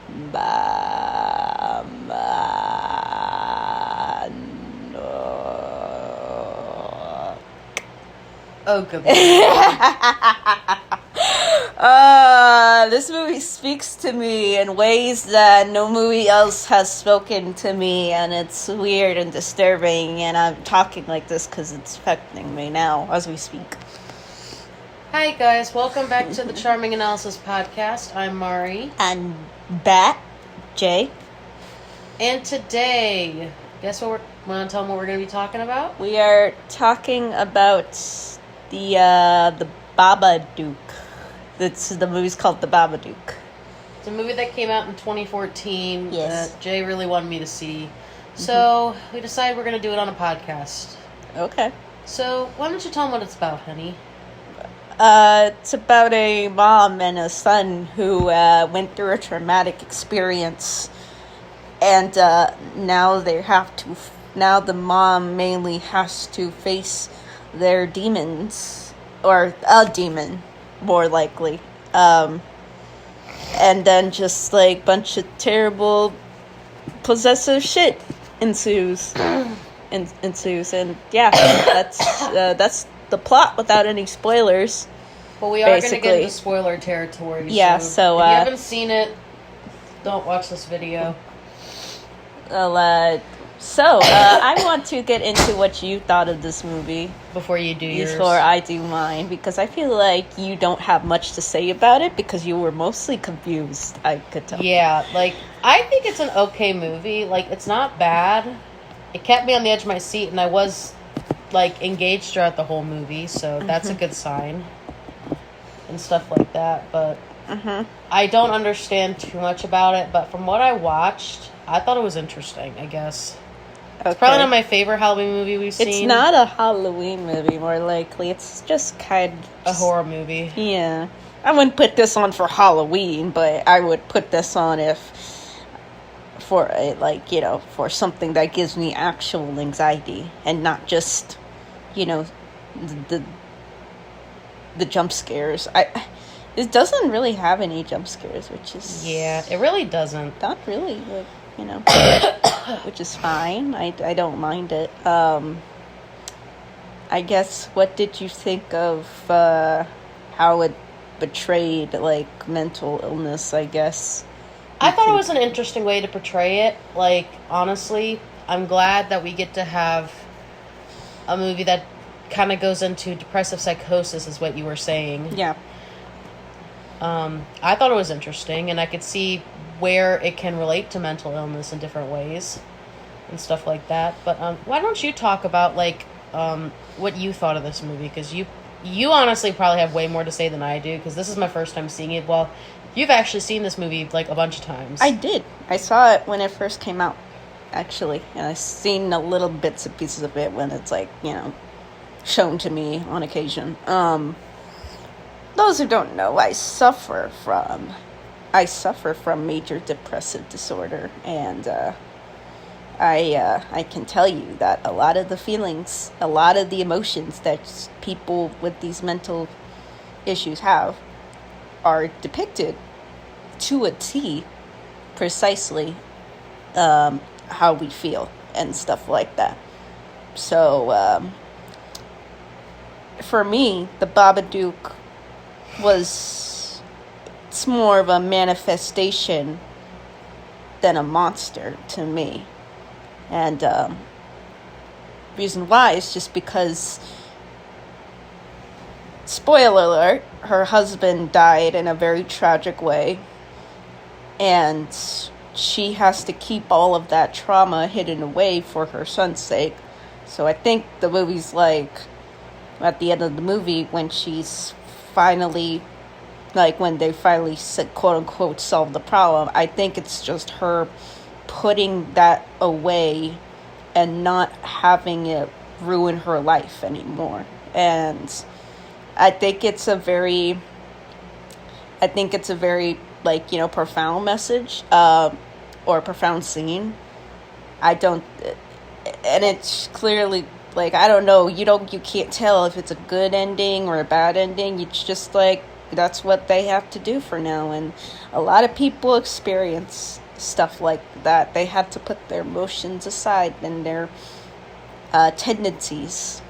Babadook. Oh, good. This movie speaks to me in ways that no movie else has spoken to me, and it's weird and disturbing, and I'm talking like this because it's affecting me now as we speak. Hi guys, welcome back to the Charming Analysis Podcast. I'm Mari. And Bat, Jay. And today, guess what want to tell them what we're going to be talking about? We are talking about the Babadook. The movie's called The Babadook. It's a movie that came out in 2014 Yes. that Jay really wanted me to see. So we decided we're going to do it on a podcast. Okay. So why don't you tell them what it's about, honey? It's about a mom and a son who went through a traumatic experience, and now now the mom mainly has to face their demons, or a demon, more likely, and then just like bunch of terrible possessive shit ensues, and yeah, that's the plot without any spoilers. Well, we are going to get into spoiler territory. Yeah, so if you haven't seen it, don't watch this video. I want to get into what you thought of this movie before you do yours. Before I do mine, because I feel like you don't have much to say about it because you were mostly confused, I could tell. Yeah, I think it's an okay movie. It's not bad. It kept me on the edge of my seat, and I was, engaged throughout the whole movie, so that's a good sign. And stuff like that, but I don't understand too much about it, but from what I watched, I thought it was interesting, I guess. Okay. It's probably not my favorite Halloween movie we've seen. It's not a Halloween movie, more likely. It's just a horror movie. Yeah. I wouldn't put this on for Halloween, but I would put this on for something that gives me actual anxiety and not just, the jump scares. It doesn't really have any jump scares, which is... Yeah, it really doesn't. Not really, which is fine. I don't mind it. I guess, what did you think of how it betrayed, mental illness, I guess? I thought it was an interesting way to portray it. Honestly, I'm glad that we get to have a movie that kind of goes into depressive psychosis, is what you were saying. Yeah. I thought it was interesting, and I could see where it can relate to mental illness in different ways and stuff like that. But why don't you talk about what you thought of this movie? Because you honestly probably have way more to say than I do, because this is my first time seeing it. Well, you've actually seen this movie a bunch of times. I did. I saw it when it first came out, actually, and I've seen a little bits and pieces of it when it's shown to me on occasion. Those who don't know, I suffer from major depressive disorder, and I can tell you that a lot of the feelings, a lot of the emotions that people with these mental issues have are depicted to a T, precisely how we feel and stuff like that. So for me, the Babadook it's more of a manifestation than a monster to me. And reason why is just because, spoiler alert, her husband died in a very tragic way, and she has to keep all of that trauma hidden away for her son's sake. So I think the movie's at the end of the movie, when she's finally, when they finally quote unquote solve the problem, I think it's just her putting that away and not having it ruin her life anymore. And I think it's a very profound message, or profound scene. And it's clearly, I don't know, you can't tell if it's a good ending or a bad ending. It's just that's what they have to do for now. And a lot of people experience stuff like that. They have to put their emotions aside and their tendencies.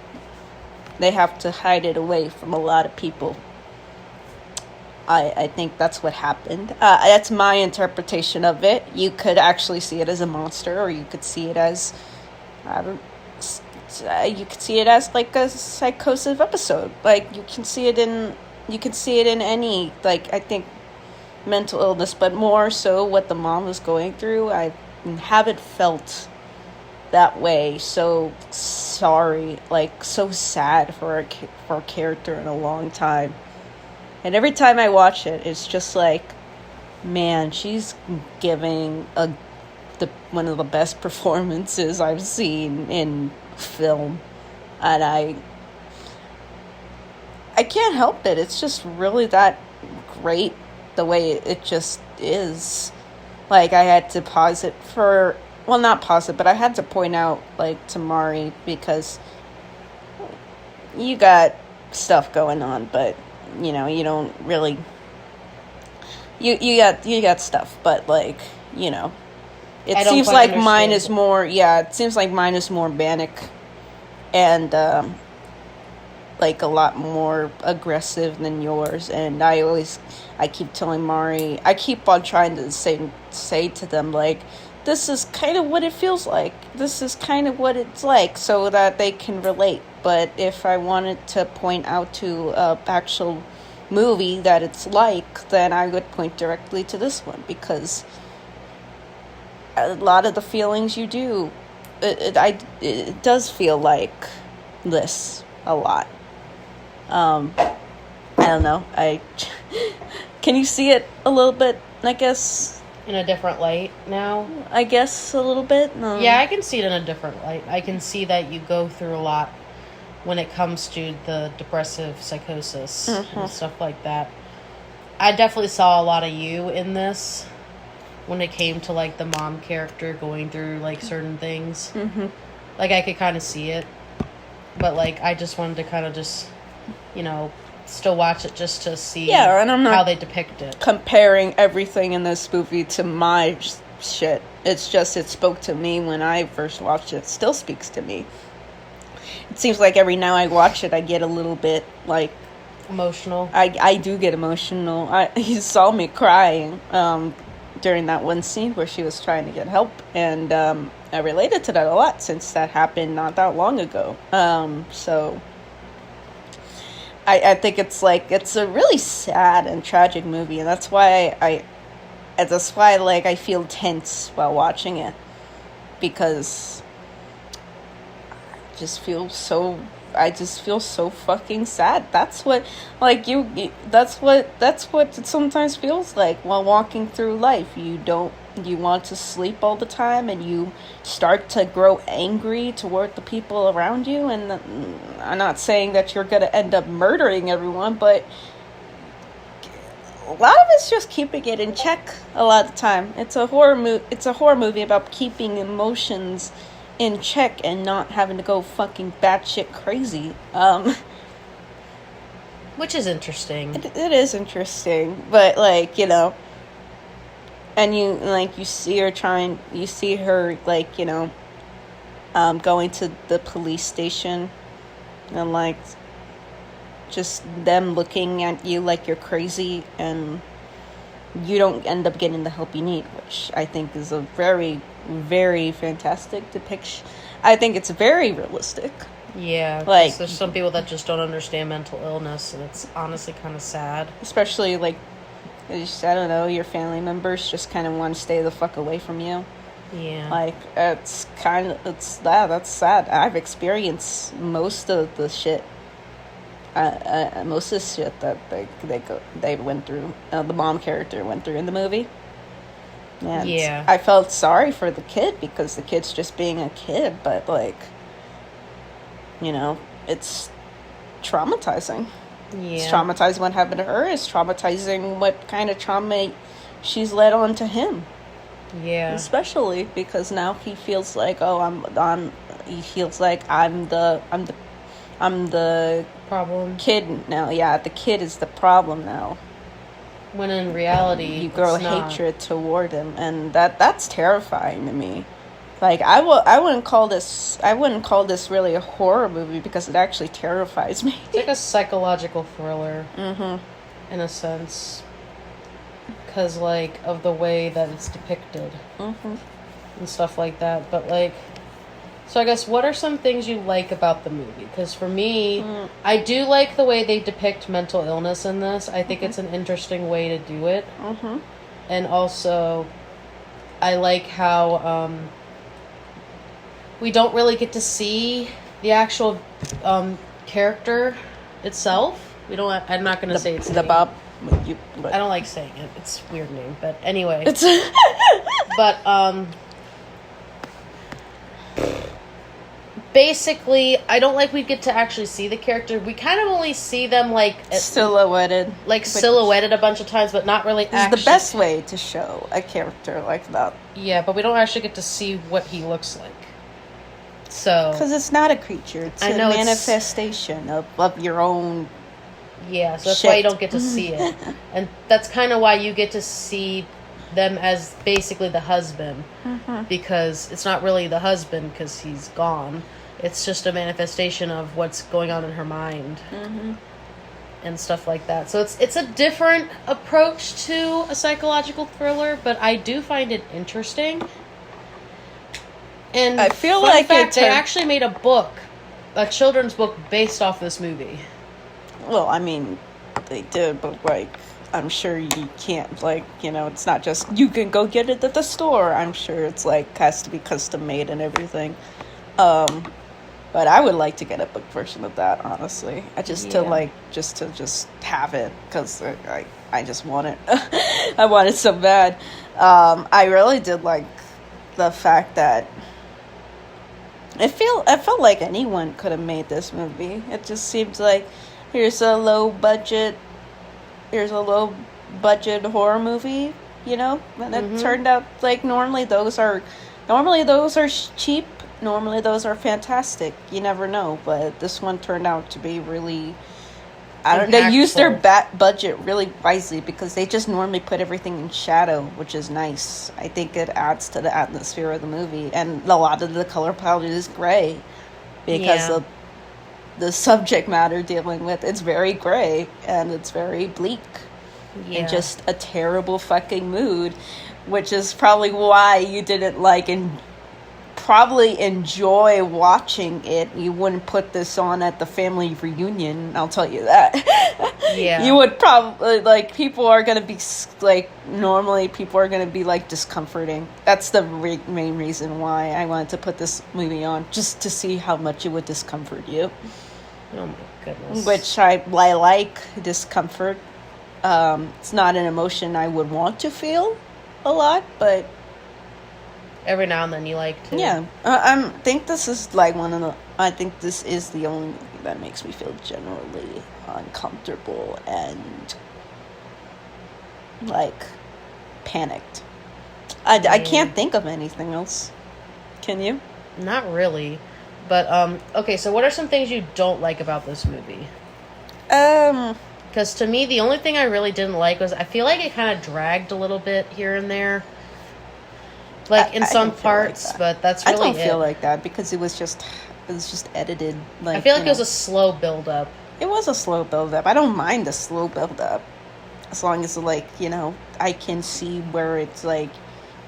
They have to hide it away from a lot of people. I think that's what happened. That's my interpretation of it. You could actually see it as a monster, or you could see it as, you could see it as like a psychosis episode. Like you can see it in any, like, I think, mental illness, but more so what the mom was going through. I haven't felt that way. So sorry, like so sad for a character in a long time. And every time I watch it, it's just like, man, she's giving one of the best performances I've seen in film. And I can't help it. It's just really that great the way it just is. Like, I had to pause it not pause it, but I had to point out, like, to Mari, because you got stuff going on, but you know, you don't really, you got stuff, but like, you know, it seems like mine is more, it seems like mine is more manic and like a lot more aggressive than yours. And I keep telling Mari, I keep on trying to say to them, like, this is kind of what it feels like, this is kind of what it's like, so that they can relate. But if I wanted to point out to a actual movie that it's like, then I would point directly to this one, because a lot of the feelings you do, it does feel like this a lot. I don't know. Can you see it a little bit, I guess? In a different light now? I guess a little bit. No. Yeah, I can see it in a different light. I can see that you go through a lot when it comes to the depressive psychosis and stuff like that. I definitely saw a lot of you in this when it came to, like, the mom character going through, like, certain things. Like, I could kind of see it. But, like, I just wanted to kind of just, you know, still watch it just to see and I'm not how they depict it. Comparing everything in this movie to my shit. It's just, it spoke to me when I first watched it. It still speaks to me. It seems like every now I watch it, I get a little bit, like, emotional. I do get emotional. You saw me crying during that one scene where she was trying to get help, and I related to that a lot since that happened not that long ago. So I think it's like, it's a really sad and tragic movie, and that's why like I feel tense while watching it, because I just feel so fucking sad. That's what, like, that's what it sometimes feels like while walking through life. You want to sleep all the time, and you start to grow angry toward the people around you. And I'm not saying that you're gonna end up murdering everyone, but a lot of it's just keeping it in check a lot of the time. It's a horror movie about keeping emotions in check and not having to go fucking batshit crazy. Which is interesting. It is interesting, but, like, you know, and you see her, like, you know, going to the police station, and, like, just them looking at you like you're crazy, and you don't end up getting the help you need, which I think is a very, very fantastic depiction. I think it's very realistic. Yeah, like, there's some people that just don't understand mental illness, and it's honestly kind of sad. Especially, like, I don't know, your family members just kind of want to stay the fuck away from you. Yeah. Like, that's sad. I've experienced most of the shit. Most of the shit that they went through, the mom character went through in the movie. And yeah. I felt sorry for the kid, because the kid's just being a kid, but, like, you know, it's traumatizing. Yeah. It's traumatizing what happened to her. It's traumatizing what kind of trauma she's led on to him. Yeah. Especially because now he feels like, oh, he feels like I'm the problem. kid now. Yeah, the kid is the problem now. When in reality, You grow it's not. hatred toward him, and that's terrifying to me. Like I wouldn't call this really a horror movie because it actually terrifies me. It's like a psychological thriller, Mm-hmm. in a sense, because like of the way that it's depicted Mm-hmm. and stuff like that. But like, so I guess what are some things you like about the movie? Because for me, I do like the way they depict mental illness in this. I think it's an interesting way to do it, and also, I like how we don't really get to see the actual character itself. We don't. I'm not going to say it's the Bob. I don't like saying it. It's a weird name, but anyway. It's But basically, I don't like we get to actually see the character. We kind of only see them like silhouetted, silhouetted a bunch of times, but not really. It's the best way to show a character like that. Yeah, but we don't actually get to see what he looks like. So because it's not a creature; it's a manifestation of your own. Yeah, so that's why you don't get to see it, and that's kind of why you get to see them as basically the husband, because it's not really the husband because he's gone. It's just a manifestation of what's going on in her mind and stuff like that. So it's a different approach to a psychological thriller, but I do find it interesting. And I feel like they actually made a children's book based off this movie. Well, I mean, they did, but like, I'm sure you can't, like, it's not just you can go get it at the store. I'm sure it's like has to be custom made and everything. But I would like to get a book version of that, honestly. To have it because I just want it. I want it so bad. I really did like the fact that I felt like anyone could have made this movie. It just seems like here's a low budget horror movie, and it turned out like normally those are cheap. Normally those are fantastic. You never know, but this one turned out to be really. They used their budget really wisely because they just normally put everything in shadow, which is nice. I think it adds to the atmosphere of the movie, and a lot of the color palette is gray because of the subject matter dealing with. It's very gray and it's very bleak and just a terrible fucking mood, which is probably why you didn't like and probably enjoy watching it. You wouldn't put this on at the family reunion, I'll tell you that. You would probably like people are gonna be like discomforting. That's the main reason why I wanted to put this movie on, just to see how much it would discomfort you. Oh my goodness. Which I like discomfort. It's not an emotion I would want to feel a lot, but every now and then you like to. Yeah, I think this is like I think this is the only movie that makes me feel generally uncomfortable and like panicked. I can't think of anything else. Can you? Not really. But, okay, so what are some things you don't like about this movie? Because to me, the only thing I really didn't like was I feel like it kind of dragged a little bit here and there. Like, in some parts, but that's really it. I don't feel like that because it was just edited. Like, I feel like it was a slow build-up. It was a slow build-up. I don't mind the slow build-up. As long as, like, I can see where it's, like,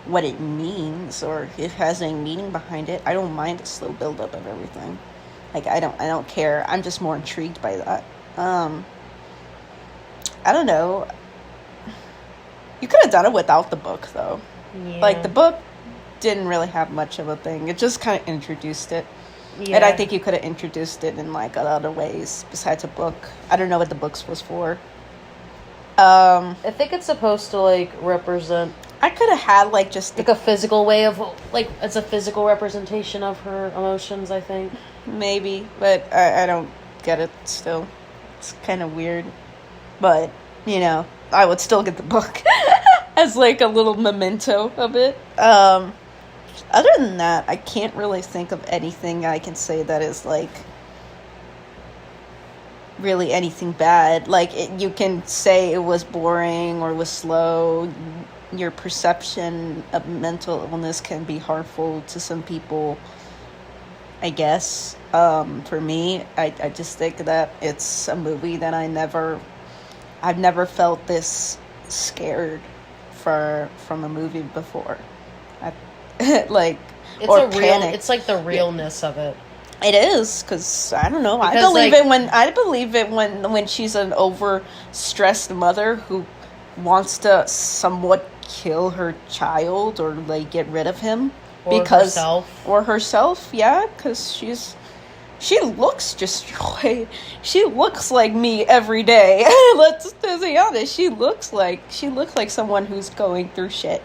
what it means or if it has any meaning behind it. I don't mind the slow build-up of everything. Like, I don't care. I'm just more intrigued by that. I don't know. You could have done it without the book, though. Yeah. Like, the book didn't really have much of a thing. It just kind of introduced it. Yeah. And I think you could have introduced it in, like, other ways besides a book. I don't know what the books was for. I think it's supposed to, like, represent... I could have had, like, just... Like a physical way of... Like, it's a physical representation of her emotions, I think. Maybe, but I don't get it still. It's kind of weird. But, I would still get the book as, like, a little memento of it. Other than that, I can't really think of anything I can say that is, like... really anything bad. Like, you can say it was boring or was slow. Your perception of mental illness can be harmful to some people, I guess. For me, I just think that it's a movie that I've never felt this scared from a movie before. Like, It's or a real. panic. It's like the realness of it. It is, because I don't know. Because, I believe it when she's an overstressed mother who wants to somewhat kill her child or like get rid of him herself. Yeah, because she looks just like she looks like me every day. Let's be honest. She looks like someone who's going through shit.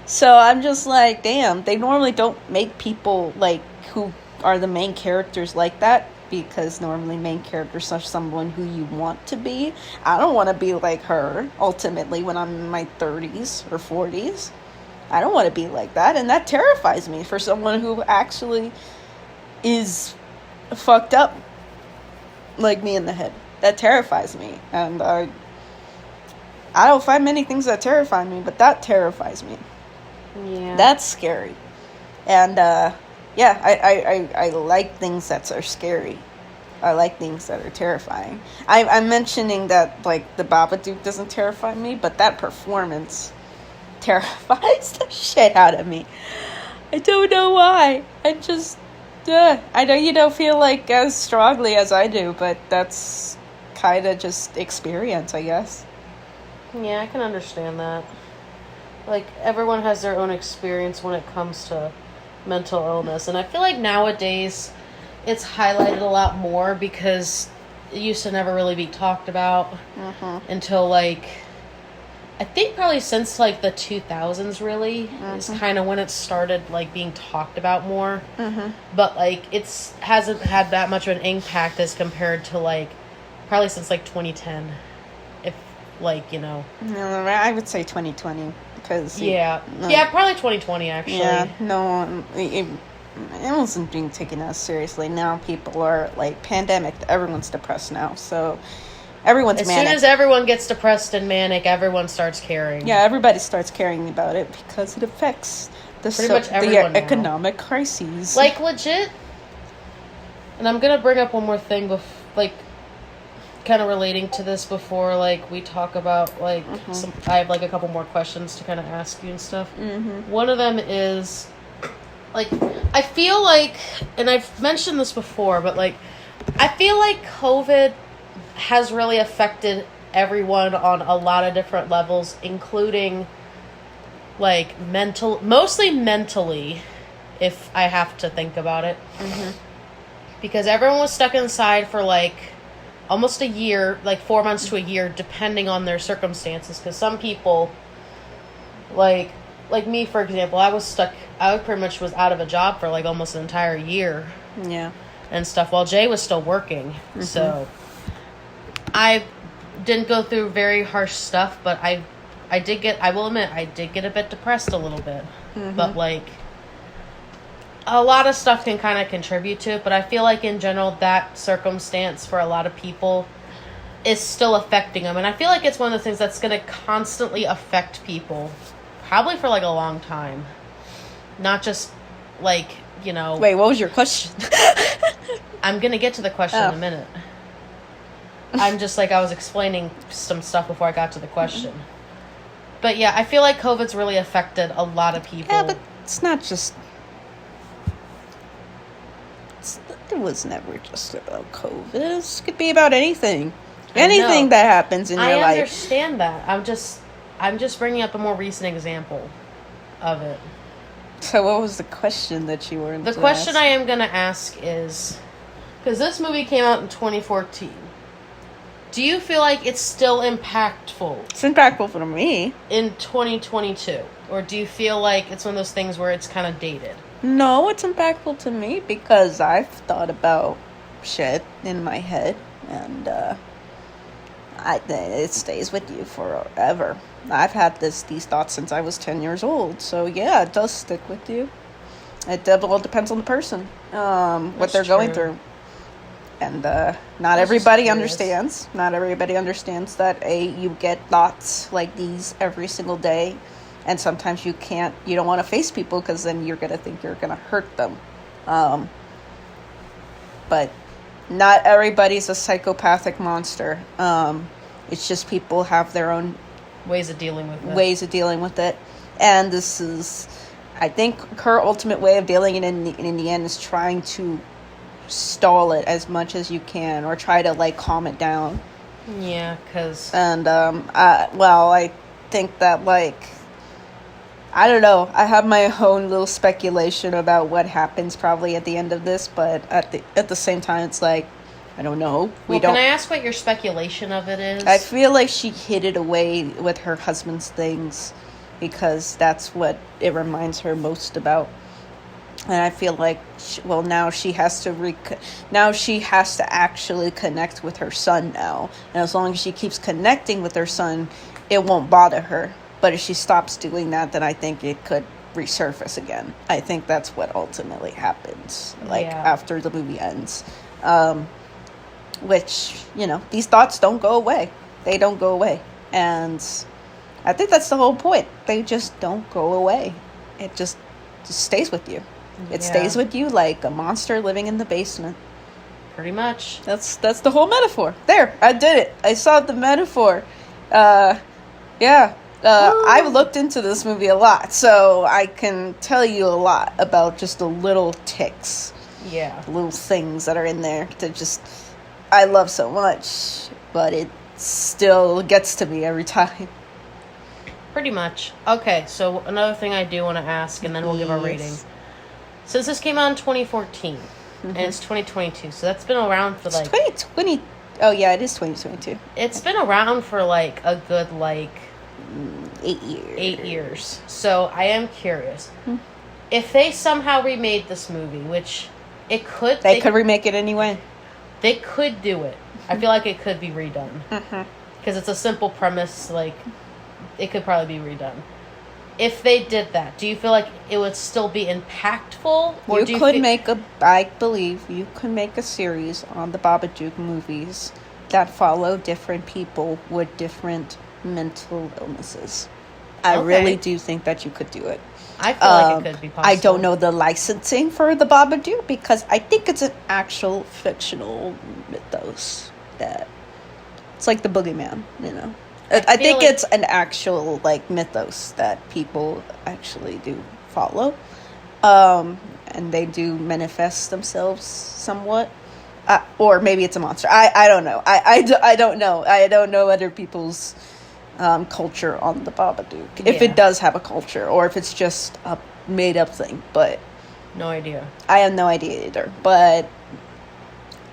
So I'm just like, damn. They normally don't make people like who are the main characters like that, because normally main characters are someone who you want to be. I don't want to be like her ultimately when I'm in my 30s or 40s. I don't want to be like that, and that terrifies me for someone who actually is fucked up like me in the head. That terrifies me, and I don't find many things that terrify me, but that terrifies me. Yeah, that's scary. And yeah, I like things that are scary. I like things that are terrifying. I'm mentioning that, like, the Babadook doesn't terrify me, but that performance terrifies the shit out of me. I don't know why. I just, I know you don't feel like as strongly as I do, but that's kind of just experience, I guess. Yeah, I can understand that. Like, everyone has their own experience when it comes to mental illness, and I feel like nowadays it's highlighted a lot more because it used to never really be talked about until, like, I think probably since like the 2000s really is kind of when it started like being talked about more. But like it's hasn't had that much of an impact as compared to like probably since like 2010, if like, you know. I would say 2020 because yeah, probably 2020 actually. Yeah, no, it wasn't being taken as seriously. Now people are like pandemic. Everyone's depressed now, so everyone's as manic. Soon as everyone gets depressed and manic, everyone starts caring. Yeah, everybody starts caring about it because it affects the economic crises. Like, legit. And I'm gonna bring up one more thing, like, kind of relating to this before, like, we talk about, like, I have, like, a couple more questions to kind of ask you and stuff. One of them is, like, I feel like, and I've mentioned this before, but, like, I feel like COVID has really affected everyone on a lot of different levels, including, like, mostly mentally, if I have to think about it. Because everyone was stuck inside for, like, almost a year, like 4 months to a year, depending on their circumstances. Because some people, like me, for example, I pretty much was out of a job for, like, almost an entire year. Yeah. And stuff, while Jay was still working. So I didn't go through very harsh stuff, but I will admit, I did get a bit depressed a little bit. But, like, a lot of stuff can kind of contribute to it, but I feel like in general that circumstance for a lot of people is still affecting them. And I feel like it's one of the things that's going to constantly affect people, probably for, like, a long time. Not just, like, you know... Wait, what was your question? I'm going to get to the question in a minute. I'm just, like, I was explaining some stuff before I got to the question. But, yeah, I feel like COVID's really affected a lot of people. Yeah, but it's not just... It was never just about COVID. This could be about anything. Anything that happens in your life. I understand that. I'm just bringing up a more recent example of it. So what was the question that you were... The question I am going to ask is... Because this movie came out in 2014. Do you feel like it's still impactful? It's impactful for me. In 2022? Or do you feel like it's one of those things where it's kind of dated? No, it's impactful to me because I've thought about shit in my head, and it stays with you forever. I've had these thoughts since I was 10 years old, so yeah, it does stick with you. It all depends on the person, what they're going through. And not just everybody curious. understands. Not everybody understands that you get thoughts like these every single day, and sometimes you don't want to face people because then you're gonna think you're gonna hurt them. But not everybody's a psychopathic monster. It's just people have their own ways of dealing with it. And this is, I think, her ultimate way of dealing it in the end is trying to stall it as much as you can, or try to like calm it down. Yeah, because I think that, like, I don't know, I have my own little speculation about what happens probably at the end of this, but at the same time it's like, I don't know. Can I ask what your speculation of it is? I feel like she hid it away with her husband's things because that's what it reminds her most about. And I feel like, now she has to actually connect with her son now. And as long as she keeps connecting with her son, it won't bother her. But if she stops doing that, then I think it could resurface again. I think that's what ultimately happens, after the movie ends. Which, these thoughts don't go away. They don't go away. And I think that's the whole point. They just don't go away. It just stays with you. It stays with you like a monster living in the basement. Pretty much. That's the whole metaphor. There, I did it. I saw the metaphor. I've looked into this movie a lot, so I can tell you a lot about just the little ticks. Yeah. Little things that are in there that just I love so much, but it still gets to me every time. Pretty much. Okay, so another thing I do want to ask, and then we'll give our rating. Since this came out in 2014, and it's 2022, so that's been around for 2020. Oh yeah, it is 2022. It's been around for like a good 8 years. 8 years. So I am curious. If they somehow remade this movie, which it could... They could remake it anyway. They could do it. I feel like it could be redone. Because it's a simple premise, like, it could probably be redone. If they did that, do you feel like it would still be impactful? Or I believe you could make a series on the Babadook movies that follow different people with different mental illnesses. I really do think that you could do it. I feel like it could be possible. I don't know the licensing for the Babadook because I think it's an actual fictional mythos that it's like the boogeyman, I think it's an actual mythos that people actually do follow, and they do manifest themselves somewhat, or maybe it's a monster. I don't know. I don't know. I don't know other people's culture on the Babadook, if it does have a culture or if it's just a made up thing. But no idea. I have no idea either. But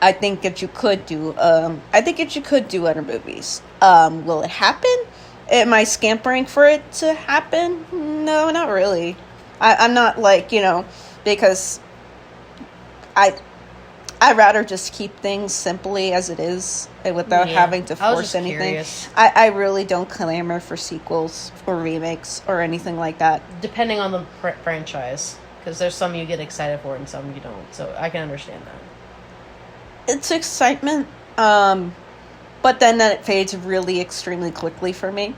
I think that you could do. Other movies. Will it happen? Am I scampering for it to happen? No, not really. I'm not because I'd rather just keep things simply as it is without having to force anything. I really don't clamor for sequels or remakes or anything like that. Depending on the franchise, because there's some you get excited for and some you don't. So I can understand that. It's excitement, but then it fades really extremely quickly for me.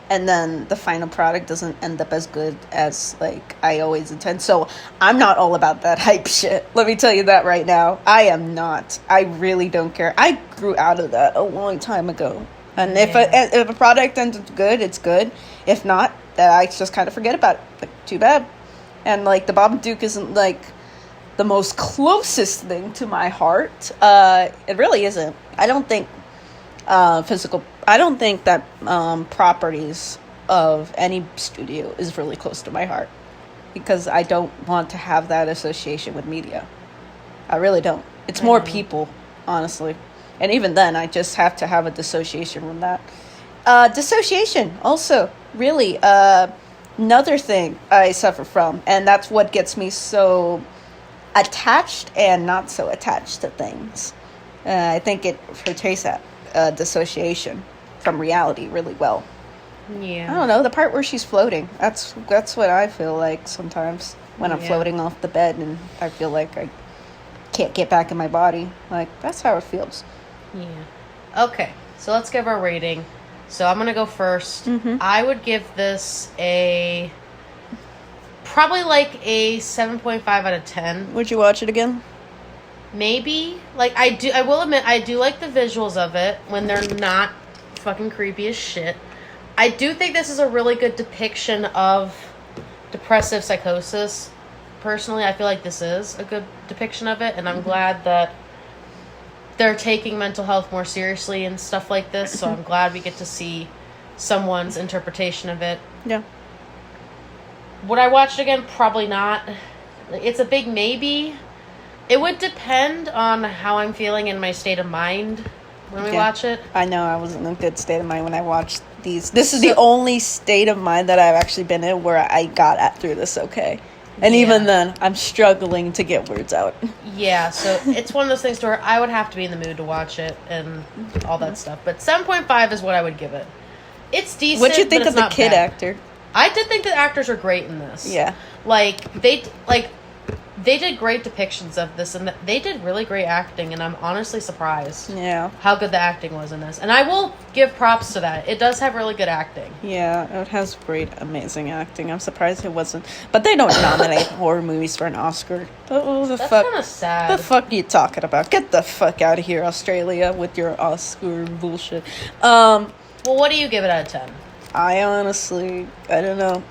And then the final product doesn't end up as good as I always intend. So I'm not all about that hype shit. Let me tell you that right now. I am not. I really don't care. I grew out of that a long time ago. And if a product ends up good, it's good. If not, I just kind of forget about it. Too bad. And the Babadook isn't the most closest thing to my heart. It really isn't. I don't think I don't think that properties of any studio is really close to my heart, because I don't want to have that association with media. I really don't. It's more people, honestly. And even then, I just have to have a dissociation from that. Dissociation, also, really, another thing I suffer from, and that's what gets me so attached and not so attached to things. I think it portrays that dissociation from reality really well. Yeah. I don't know, the part where she's floating. That's what I feel like sometimes when I'm floating off the bed, and I feel like can't get back in my body. Like, that's how it feels. Yeah. Okay, so let's give our rating. So I'm going to go first. I would give this probably like a 7.5 out of 10. Would you watch it again? Maybe. Like, I will admit, I do like the visuals of it when they're not fucking creepy as shit. I do think this is a really good depiction of depressive psychosis. Personally, I feel like this is a good depiction of it, and I'm glad that they're taking mental health more seriously and stuff like this, so I'm glad we get to see someone's interpretation of it. Yeah. Would I watch it again? Probably not. It's a big maybe. It would depend on how I'm feeling in my state of mind when we watch it. I know I was in a good state of mind when I watched these. This is the only state of mind that I've actually been in where I got through this okay. And even then, I'm struggling to get words out. Yeah, so it's one of those things where I would have to be in the mood to watch it and all that stuff. But 7.5 is what I would give it. It's decent. What'd you think of the kid actor? I did think the actors were great in this. Yeah. They did great depictions of this, and they did really great acting, and I'm honestly surprised how good the acting was in this. And I will give props to that. It does have really good acting. Yeah, it has great, amazing acting. I'm surprised it wasn't... But they don't nominate horror movies for an Oscar. That's kind of sad. The fuck are you talking about? Get the fuck out of here, Australia, with your Oscar bullshit. Well, what do you give it out of 10? I honestly... I don't know.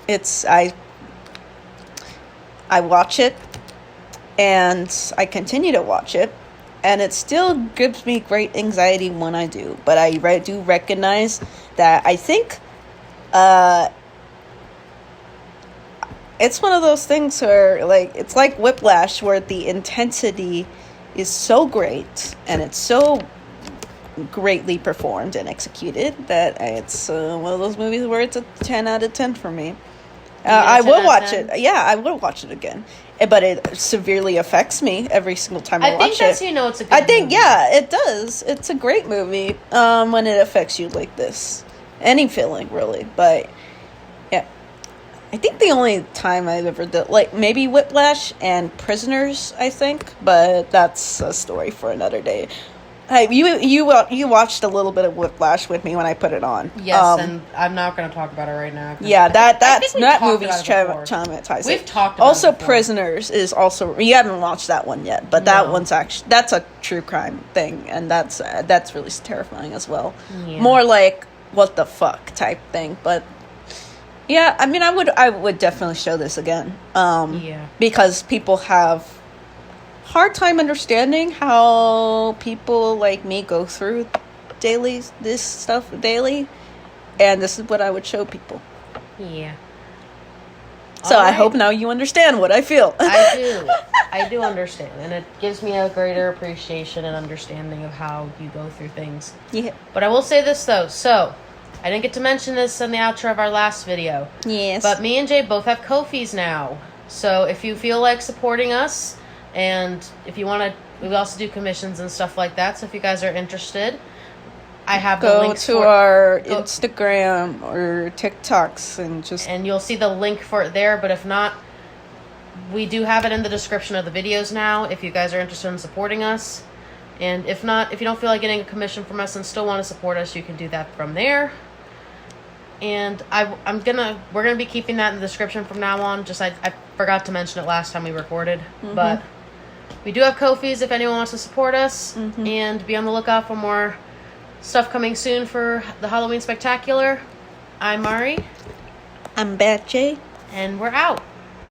I watch it, and I continue to watch it, and it still gives me great anxiety when I do. But I do recognize that I think it's one of those things where, like, it's like Whiplash, where the intensity is so great, and it's so greatly performed and executed that it's one of those movies where it's a 10 out of 10 for me. I will watch it. Yeah, I will watch it again. But it severely affects me every single time I watch it. I think that's it's a good movie. Yeah, it does. It's a great movie when it affects you like this. Any feeling, really. But, yeah. I think the only time I've ever done... Like, maybe Whiplash and Prisoners, I think. But that's a story for another day. Hey, you watched a little bit of Whiplash with me when I put it on. Yes, and I'm not going to talk about it right now. Yeah, that movie's traumatizing. We've talked about also, it before. Prisoners is also... You haven't watched that one yet, but that one's actually... That's a true crime thing, and that's really terrifying as well. Yeah. More like, what the fuck type thing, but... Yeah, I mean, I would definitely show this again. Because people have... hard time understanding how people like me go through this stuff daily, and this is what I would show people. Yeah. So I hope now you understand what I feel. I do understand, and it gives me a greater appreciation and understanding of how you go through things. Yeah. But I will say this though, so I didn't get to mention this in the outro of our last video. Yes. But me and Jay both have Ko-fis now, so if you feel like supporting us. And if you want to, we also do commissions and stuff like that. So if you guys are interested, I have the links to our Instagram or TikToks and you'll see the link for it there. But if not, we do have it in the description of the videos now. If you guys are interested in supporting us, and if not, if you don't feel like getting a commission from us and still want to support us, you can do that from there. And we're gonna be keeping that in the description from now on. Just I forgot to mention it last time we recorded, but. We do have Ko-fis if anyone wants to support us, and be on the lookout for more stuff coming soon for the Halloween Spectacular. I'm Mari. I'm Bad Jay. And we're out.